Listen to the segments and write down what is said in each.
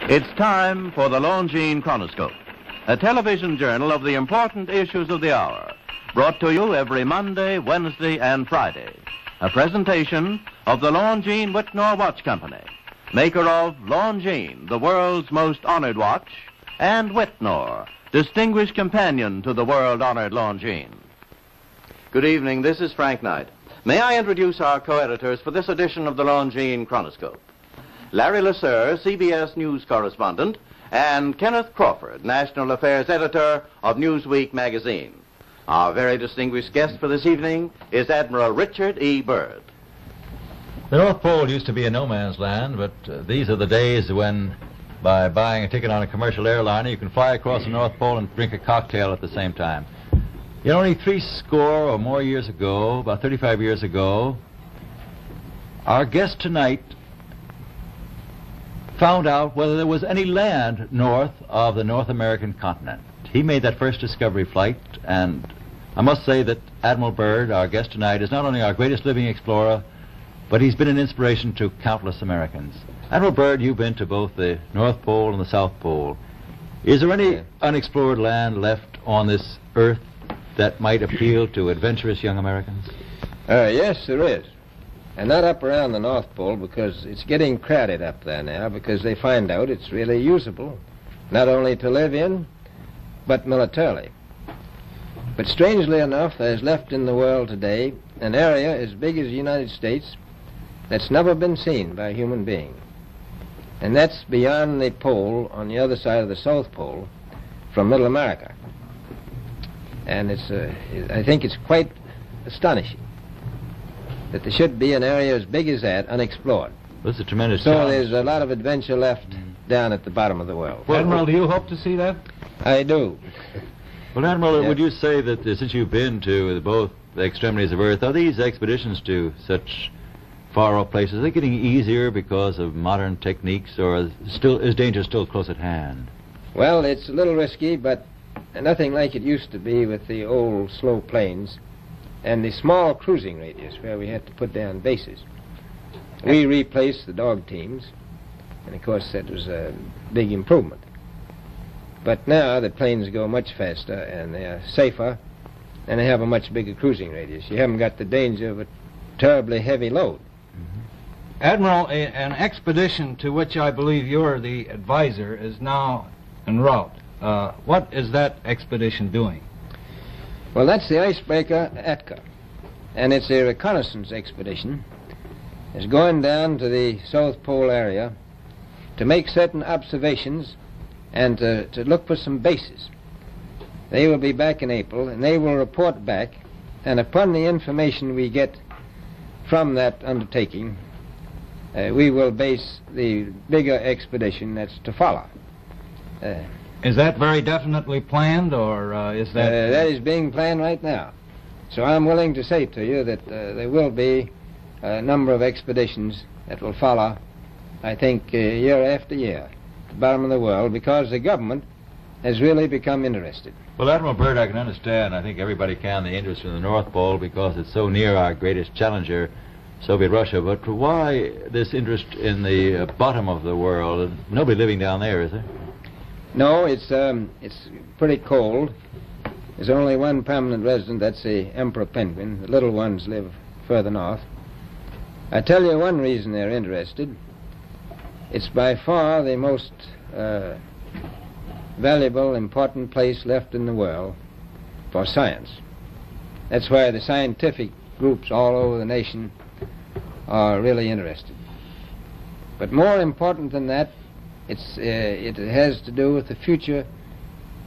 It's time for the Longines Chronoscope, a television journal of the important issues of the hour, brought to you every Monday, Wednesday, and Friday. A presentation of the Longines Whitnor Watch Company, maker of Longines, the world's most honored watch, and Whitnor, distinguished companion to the world-honored Longines. Good evening, this is Frank Knight. May I introduce our co-editors for this edition of the Longines Chronoscope? Larry Lasser, CBS News correspondent, and Kenneth Crawford, National Affairs Editor of Newsweek magazine. Our very distinguished guest for this evening is Admiral Richard E. Byrd. The North Pole used to be a no-man's land, but these are the days when, by buying a ticket on a commercial airliner, you can fly across the North Pole and drink a cocktail at the same time. You know, only 60 or more years ago, about 35 years ago, our guest tonight found out whether there was any land north of the North American continent. He made that first discovery flight, and I must say that Admiral Byrd, our guest tonight, is not only our greatest living explorer, but he's been an inspiration to countless Americans. Admiral Byrd, you've been to both the North Pole and the South Pole. Is there any unexplored land left on this earth that might appeal to adventurous young Americans? Yes, there is. And not up around the North Pole, because it's getting crowded up there now, because they find out it's really usable, not only to live in, but militarily. But strangely enough, there's left in the world today an area as big as the United States that's never been seen by a human being. And that's beyond the pole on the other side of the South Pole from Middle America. And I think it's quite astonishing that there should be an area as big as that unexplored. That's a tremendous So challenge. there's a lot of adventure left down at the bottom of the world. Well, Admiral, do you hope to see that? I do. Well, Admiral, Yeah. would you say that since you've been to both the extremities of Earth, are these expeditions to such far-off places, are they getting easier because of modern techniques, or is danger still close at hand? Well, it's a little risky, but nothing like it used to be with the old slow planes and the small cruising radius where we had to put down bases. We replaced the dog teams, and of course that was a big improvement. But now the planes go much faster and they are safer, and they have a much bigger cruising radius. You haven't got the danger of a terribly heavy load. Admiral, an expedition to which I believe you're the advisor is now en route. What is that expedition doing? Well, that's the icebreaker Atka, and it's a reconnaissance expedition. It's going down to the South Pole area to make certain observations and to look for some bases. They will be back in April, and they will report back, and upon the information we get from that undertaking, we will base the bigger expedition that's to follow. Is that very definitely planned, or is that... That is being planned right now. So I'm willing to say to you that there will be a number of expeditions that will follow, I think, year after year, at the bottom of the world, because the government has really become interested. Well, Admiral Byrd, I can understand, I think everybody can, the interest in the North Pole because it's so near our greatest challenger, Soviet Russia. But why this interest in the bottom of the world? Nobody living down there, is there? No, it's pretty cold. There's only one permanent resident, that's the emperor penguin. The little ones live further north. I tell you one reason they're interested. It's by far the most valuable, important place left in the world for science. That's why the scientific groups all over the nation are really interested. But more important than that, it has to do with the future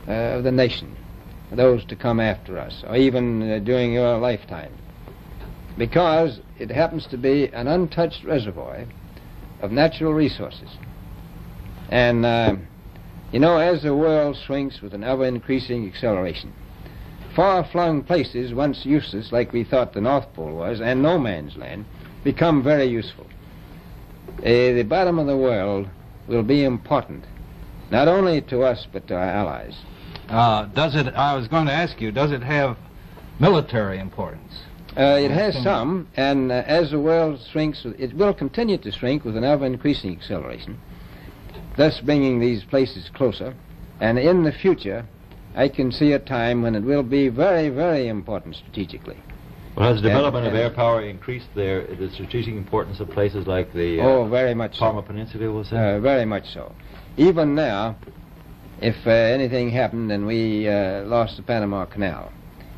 of the nation, those to come after us, or even during your lifetime, because it happens to be an untouched reservoir of natural resources. And, you know, as the world shrinks with an ever-increasing acceleration, far-flung places, once useless, like we thought the North Pole was, and no man's land, become very useful. The bottom of the world will be important, not only to us, but to our allies. I was going to ask you, does it have military importance? It has some, and as the world shrinks, it will continue to shrink with an ever-increasing acceleration. thus bringing these places closer. And in the future, I can see a time when it will be very, very important strategically. Well, has the development of air power increased the strategic importance of places like the very much Palmer so. Peninsula, we'll say? Very much so. Even now, if anything happened and we lost the Panama Canal,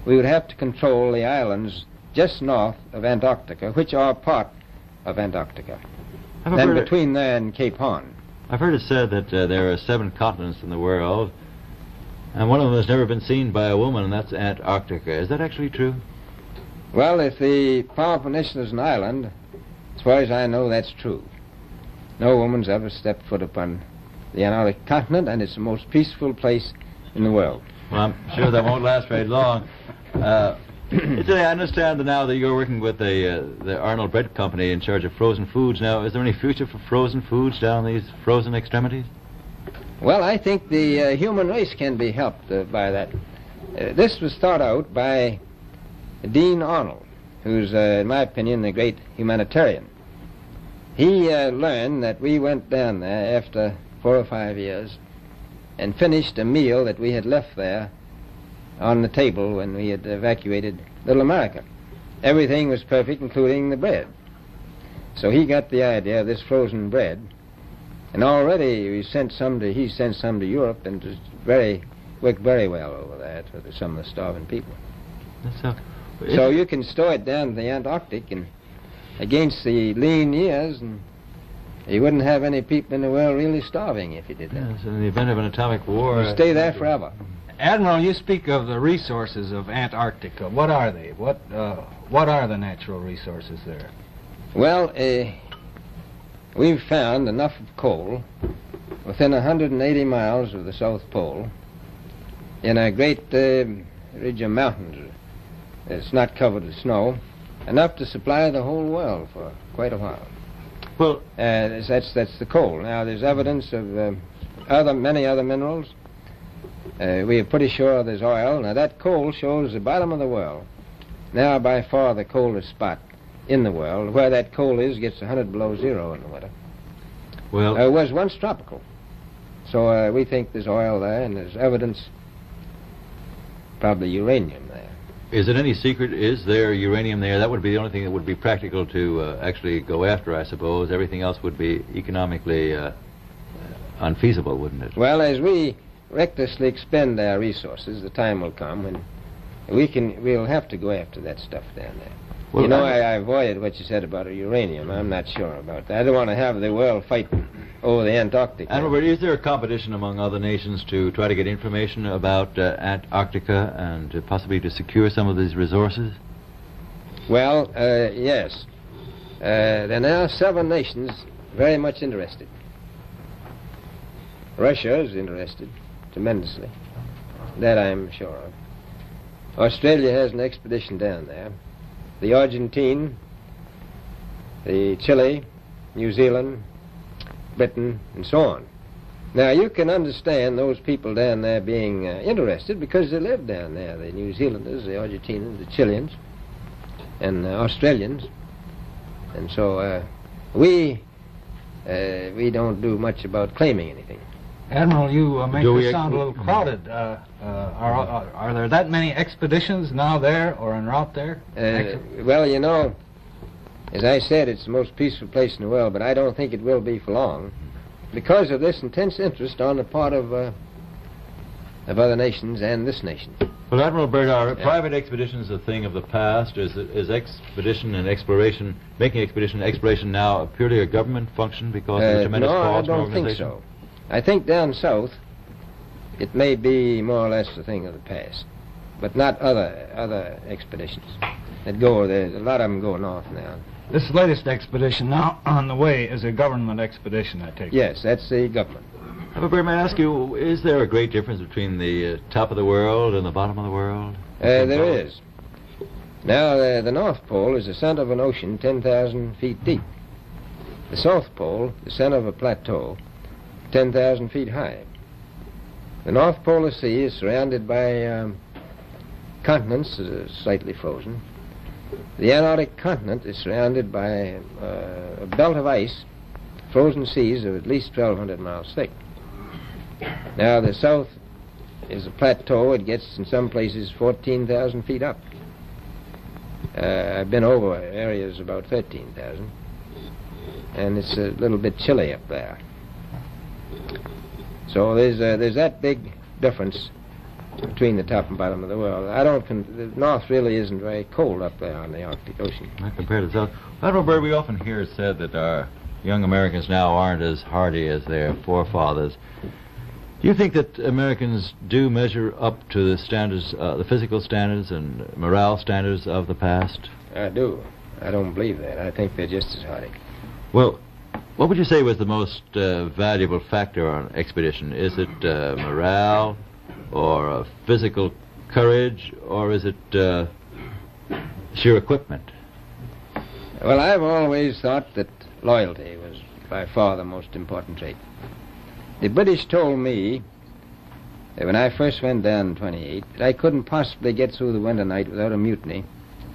we would have to control the islands just north of Antarctica, which are part of Antarctica. Then between there and Cape Horn. I've heard it said that there are 7 continents in the world, and one of them has never been seen by a woman, and that's Antarctica. Is that actually true? Well, if the Palmer Peninsula is an island, as far as I know, that's true. No woman's ever stepped foot upon the Antarctic continent, and it's the most peaceful place in the world. Well, I'm sure that won't last very long. I understand now that you're working with the Arnold Bread Company in charge of frozen foods. Now, is there any future for frozen foods down these frozen extremities? Well, I think the human race can be helped by that. This was thought out by Dean Arnold, who's, in my opinion, a great humanitarian. He learned that we went down there after 4 or 5 years and finished a meal that we had left there on the table when we had evacuated Little America. Everything was perfect, including the bread. So he got the idea of this frozen bread, and already he sent some to Europe, and it worked very well over there to some of the starving people. So you can store it down in the Antarctic and against the lean years, and you wouldn't have any people in the world really starving if you did that. Yes, in the event of an atomic war... You stay there forever. Admiral, you speak of the resources of Antarctica. What are they? What are the natural resources there? Well, we've found enough of coal within 180 miles of the South Pole in a great ridge of mountains. It's not covered with snow, enough to supply the whole world for quite a while. Well, that's the coal. Now, there's evidence of many other minerals. We are pretty sure there's oil. Now, that coal shows the bottom of the world. Now, by far the coldest spot in the world. Where that coal is gets 100 below zero in the winter. Well, it was once tropical. So we think there's oil there, and there's evidence, probably uranium there. Is it any secret? Is there uranium there? That would be the only thing that would be practical to actually go after, I suppose. Everything else would be economically unfeasible, wouldn't it? Well, as we recklessly expend our resources, the time will come when we'll have to go after that stuff down there. Well, you know, I avoided what you said about uranium. I'm not sure about that. I don't want to have the world fight over the Antarctic. Admiral, is there a competition among other nations to try to get information about Antarctica and possibly to secure some of these resources? Well, yes. There are now 7 nations very much interested. Russia is interested tremendously. That I'm sure of. Australia has an expedition down there. The Argentine, the Chile, New Zealand, Britain, and so on. Now, you can understand those people down there being interested because they live down there, the New Zealanders, the Argentinians, the Chileans, and Australians. And so we don't do much about claiming anything. Admiral, you make this sound a little crowded. Are there that many expeditions now there or en route there? Well, you know, as I said, it's the most peaceful place in the world, but I don't think it will be for long because of this intense interest on the part of other nations and this nation. Well, Admiral Byrd, are private expeditions a thing of the past? Is expedition and exploration, making expedition and exploration now purely a government function because of the tremendous cost No, I and don't think organization? so. I think down south it may be more or less a thing of the past, but not other expeditions that go there. A lot of them go north now. This latest expedition now on the way is a government expedition, I take it. Yes, that's the government. Admiral, may I ask you, is there a great difference between the top of the world and the bottom of the world? There is. Now, the North Pole is the center of an ocean 10,000 feet deep. The South Pole, the center of a plateau, 10,000 feet high. The North Polar Sea is surrounded by continents that are slightly frozen. The Antarctic continent is surrounded by a belt of ice frozen seas of at least 1,200 miles thick. Now, the south is a plateau. It gets, in some places, 14,000 feet up. I've been over areas about 13,000, and it's a little bit chilly up there. So there's that big difference between the top and bottom of the world. The north really isn't very cold up there on the Arctic Ocean. Not compared to the south. Admiral Byrd, we often hear it said that our young Americans now aren't as hardy as their forefathers. Do you think that Americans do measure up to the standards, the physical standards and morale standards of the past? I do. I don't believe that. I think they're just as hardy. Well, what would you say was the most valuable factor on an expedition? Is it morale, or physical courage, or is it sheer equipment? Well, I've always thought that loyalty was by far the most important trait. The British told me that when I first went down in 28, that I couldn't possibly get through the winter night without a mutiny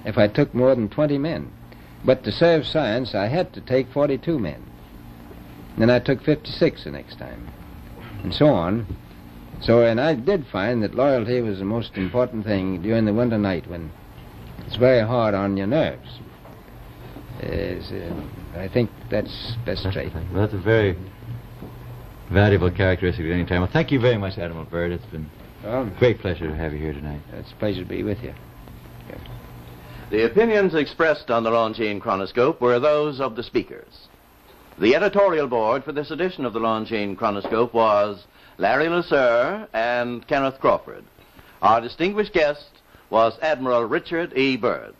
if I took more than 20 men. But to serve science, I had to take 42 men. Then I took 56 the next time, and so on. So, and I did find that loyalty was the most important thing during the winter night when it's very hard on your nerves. I think that's best trait. Well, that's a very valuable characteristic at any time. Well, thank you very much, Admiral Byrd. It's been a great pleasure to have you here tonight. It's a pleasure to be with you. Yeah. The opinions expressed on the Longines Chronoscope were those of the speakers. The editorial board for this edition of the Longines Chronoscope was Larry Lasser and Kenneth Crawford. Our distinguished guest was Admiral Richard E. Byrd.